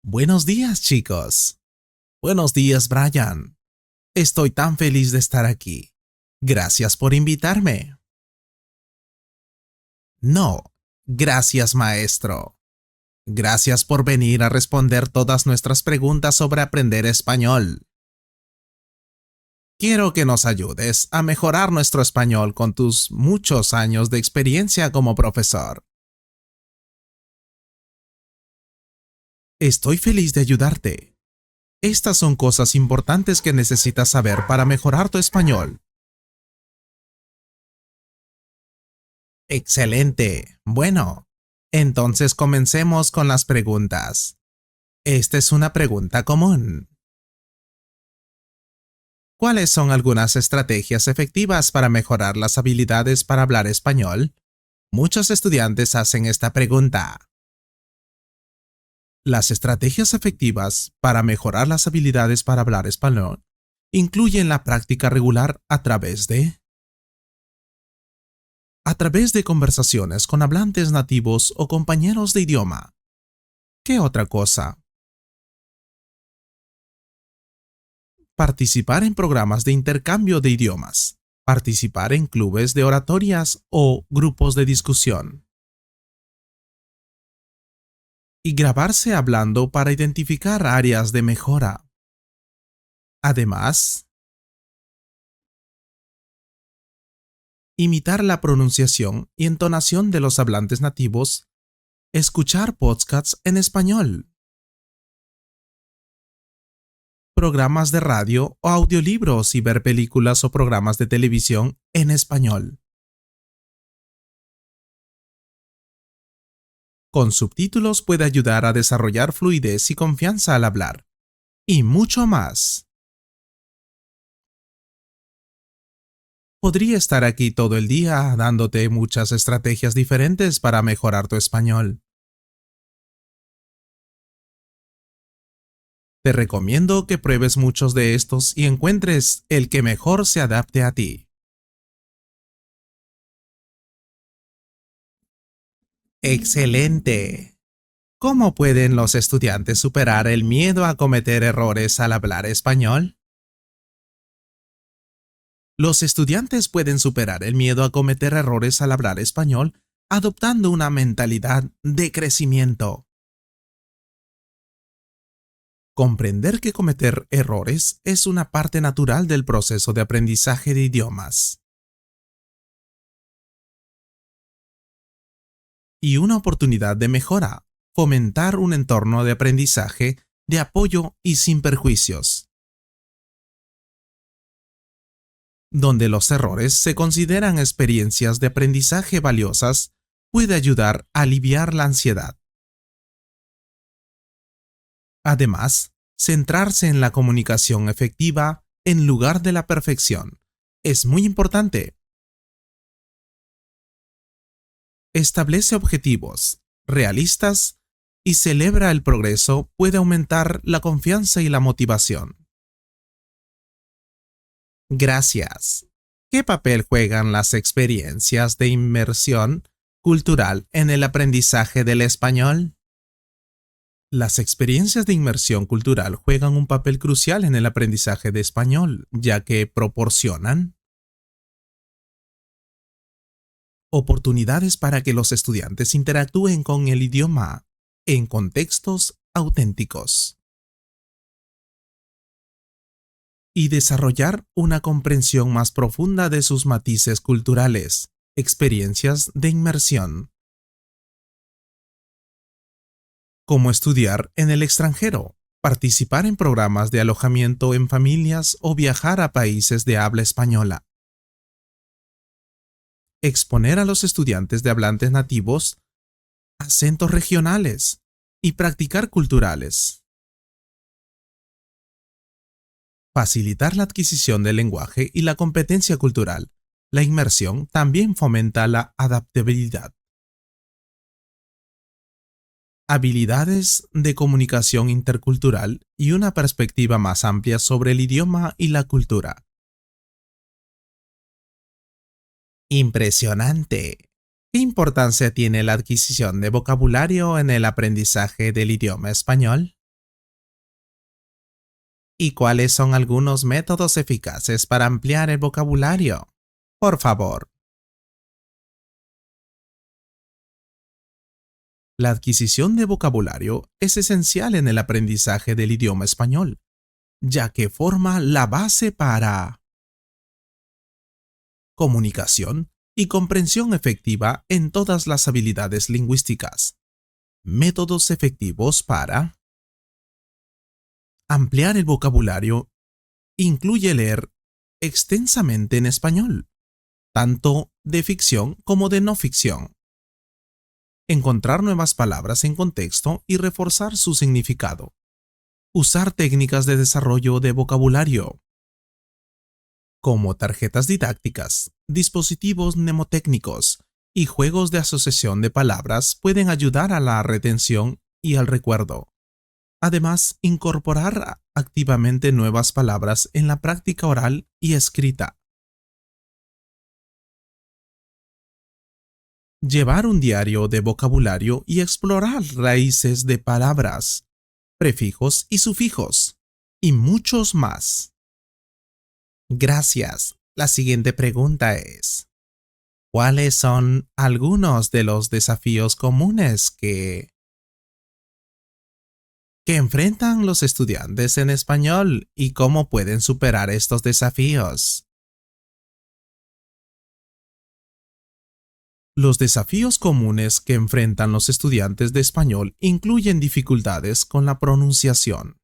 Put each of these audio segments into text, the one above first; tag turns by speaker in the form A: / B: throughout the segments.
A: Buenos días, chicos. Buenos días, Brian. Estoy tan feliz de estar aquí. Gracias por invitarme. No, gracias, maestro. Gracias por venir a responder todas nuestras preguntas sobre aprender español. Quiero que nos ayudes a mejorar nuestro español con tus muchos años de experiencia como profesor. Estoy feliz de ayudarte. Estas son cosas importantes que necesitas saber para mejorar tu español. Excelente. Bueno, entonces comencemos con las preguntas. Esta es una pregunta común. ¿Cuáles son algunas estrategias efectivas para mejorar las habilidades para hablar español? Muchos estudiantes hacen esta pregunta. Las estrategias efectivas para mejorar las habilidades para hablar español incluyen la práctica regular a través de conversaciones con hablantes nativos o compañeros de idioma. ¿Qué otra cosa? Participar en programas de intercambio de idiomas, participar en clubes de oratorias o grupos de discusión. Y grabarse hablando para identificar áreas de mejora. Además, imitar la pronunciación y entonación de los hablantes nativos, escuchar podcasts en español, programas de radio o audiolibros y ver películas o programas de televisión en español. Con subtítulos puede ayudar a desarrollar fluidez y confianza al hablar. Y mucho más. Podría estar aquí todo el día dándote muchas estrategias diferentes para mejorar tu español. Te recomiendo que pruebes muchos de estos y encuentres el que mejor se adapte a ti. ¡Excelente! ¿Cómo pueden los estudiantes superar el miedo a cometer errores al hablar español? Los estudiantes pueden superar el miedo a cometer errores al hablar español adoptando una mentalidad de crecimiento. Comprender que cometer errores es una parte natural del proceso de aprendizaje de idiomas. Y una oportunidad de mejora, fomentar un entorno de aprendizaje, de apoyo y sin perjuicios, donde los errores se consideran experiencias de aprendizaje valiosas, puede ayudar a aliviar la ansiedad. Además, centrarse en la comunicación efectiva en lugar de la perfección es muy importante. Establece objetivos realistas y celebra el progreso puede aumentar la confianza y la motivación. Gracias. ¿Qué papel juegan las experiencias de inmersión cultural en el aprendizaje del español? Las experiencias de inmersión cultural juegan un papel crucial en el aprendizaje de español, ya que proporcionan oportunidades para que los estudiantes interactúen con el idioma en contextos auténticos y desarrollar una comprensión más profunda de sus matices culturales, experiencias de inmersión, como estudiar en el extranjero, participar en programas de alojamiento en familias o viajar a países de habla española. Exponer a los estudiantes de hablantes nativos acentos regionales y practicar culturales. Facilitar la adquisición del lenguaje y la competencia cultural. La inmersión también fomenta la adaptabilidad. Habilidades de comunicación intercultural y una perspectiva más amplia sobre el idioma y la cultura. Impresionante. ¿Qué importancia tiene la adquisición de vocabulario en el aprendizaje del idioma español? ¿Y cuáles son algunos métodos eficaces para ampliar el vocabulario? Por favor. La adquisición de vocabulario es esencial en el aprendizaje del idioma español, ya que forma la base para comunicación y comprensión efectiva en todas las habilidades lingüísticas. Métodos efectivos para ampliar el vocabulario incluye leer extensamente en español, tanto de ficción como de no ficción. Encontrar nuevas palabras en contexto y reforzar su significado. Usar técnicas de desarrollo de vocabulario, como tarjetas didácticas, dispositivos mnemotécnicos y juegos de asociación de palabras pueden ayudar a la retención y al recuerdo. Además, incorporar activamente nuevas palabras en la práctica oral y escrita. Llevar un diario de vocabulario y explorar raíces de palabras, prefijos y sufijos, y muchos más. Gracias. La siguiente pregunta es: ¿cuáles son algunos de los desafíos comunes que enfrentan los estudiantes en español y cómo pueden superar estos desafíos? Los desafíos comunes que enfrentan los estudiantes de español incluyen dificultades con la pronunciación,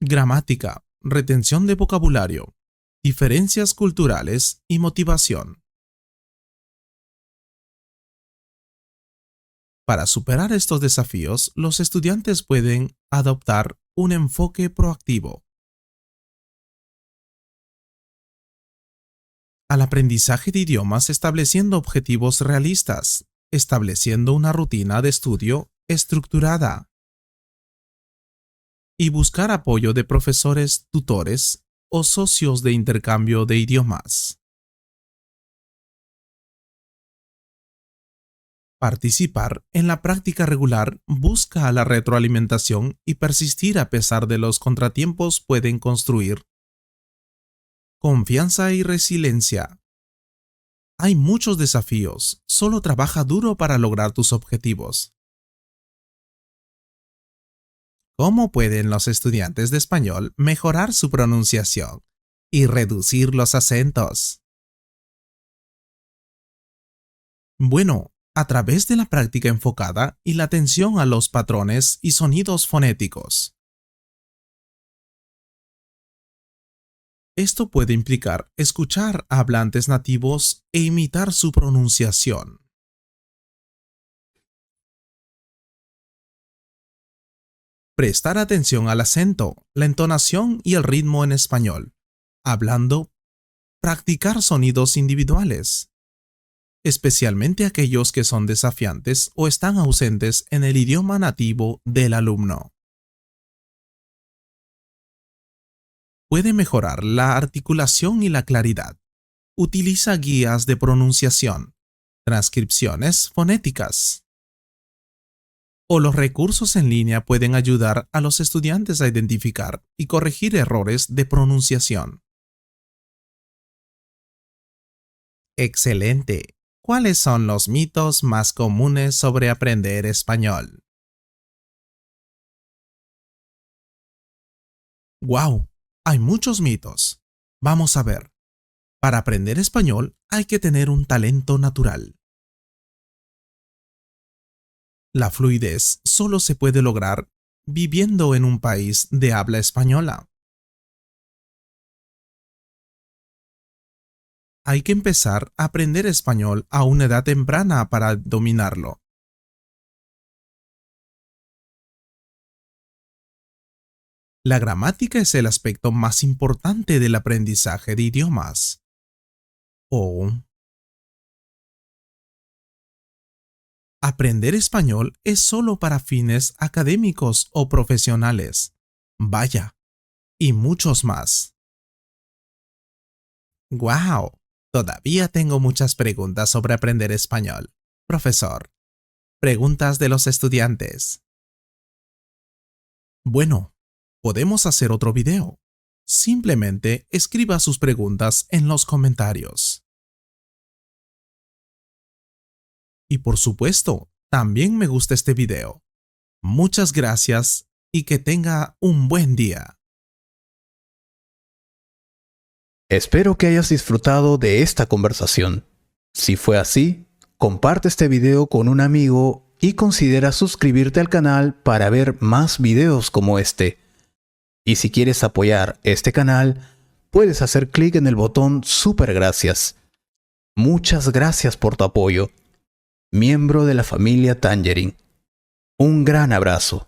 A: gramática, retención de vocabulario, diferencias culturales y motivación. Para superar estos desafíos, los estudiantes pueden adoptar un enfoque proactivo al aprendizaje de idiomas, estableciendo objetivos realistas, estableciendo una rutina de estudio estructurada y buscar apoyo de profesores, tutores o socios de intercambio de idiomas. Participar en la práctica regular busca la retroalimentación y persistir a pesar de los contratiempos pueden construir confianza y resiliencia. Hay muchos desafíos, solo trabaja duro para lograr tus objetivos. ¿Cómo pueden los estudiantes de español mejorar su pronunciación y reducir los acentos? Bueno, a través de la práctica enfocada y la atención a los patrones y sonidos fonéticos. Esto puede implicar escuchar a hablantes nativos e imitar su pronunciación. Prestar atención al acento, la entonación y el ritmo en español. Hablando, practicar sonidos individuales, especialmente aquellos que son desafiantes o están ausentes en el idioma nativo del alumno. Puede mejorar la articulación y la claridad. Utiliza guías de pronunciación, transcripciones fonéticas, o los recursos en línea pueden ayudar a los estudiantes a identificar y corregir errores de pronunciación. Excelente. ¿Cuáles son los mitos más comunes sobre aprender español? ¡Wow! Hay muchos mitos. Vamos a ver. Para aprender español hay que tener un talento natural. La fluidez solo se puede lograr viviendo en un país de habla española. Hay que empezar a aprender español a una edad temprana para dominarlo. La gramática es el aspecto más importante del aprendizaje de idiomas. O aprender español es solo para fines académicos o profesionales. Vaya, y muchos más. ¡Guau! Todavía tengo muchas preguntas sobre aprender español. Profesor, preguntas de los estudiantes. Bueno, podemos hacer otro video. Simplemente escriba sus preguntas en los comentarios. Y por supuesto, también me gusta este video. Muchas gracias y que tenga un buen día.
B: Espero que hayas disfrutado de esta conversación. Si fue así, comparte este video con un amigo y considera suscribirte al canal para ver más videos como este. Y si quieres apoyar este canal, puedes hacer clic en el botón Super Gracias. Muchas gracias por tu apoyo. Miembro de la familia Tangerine. Un gran abrazo.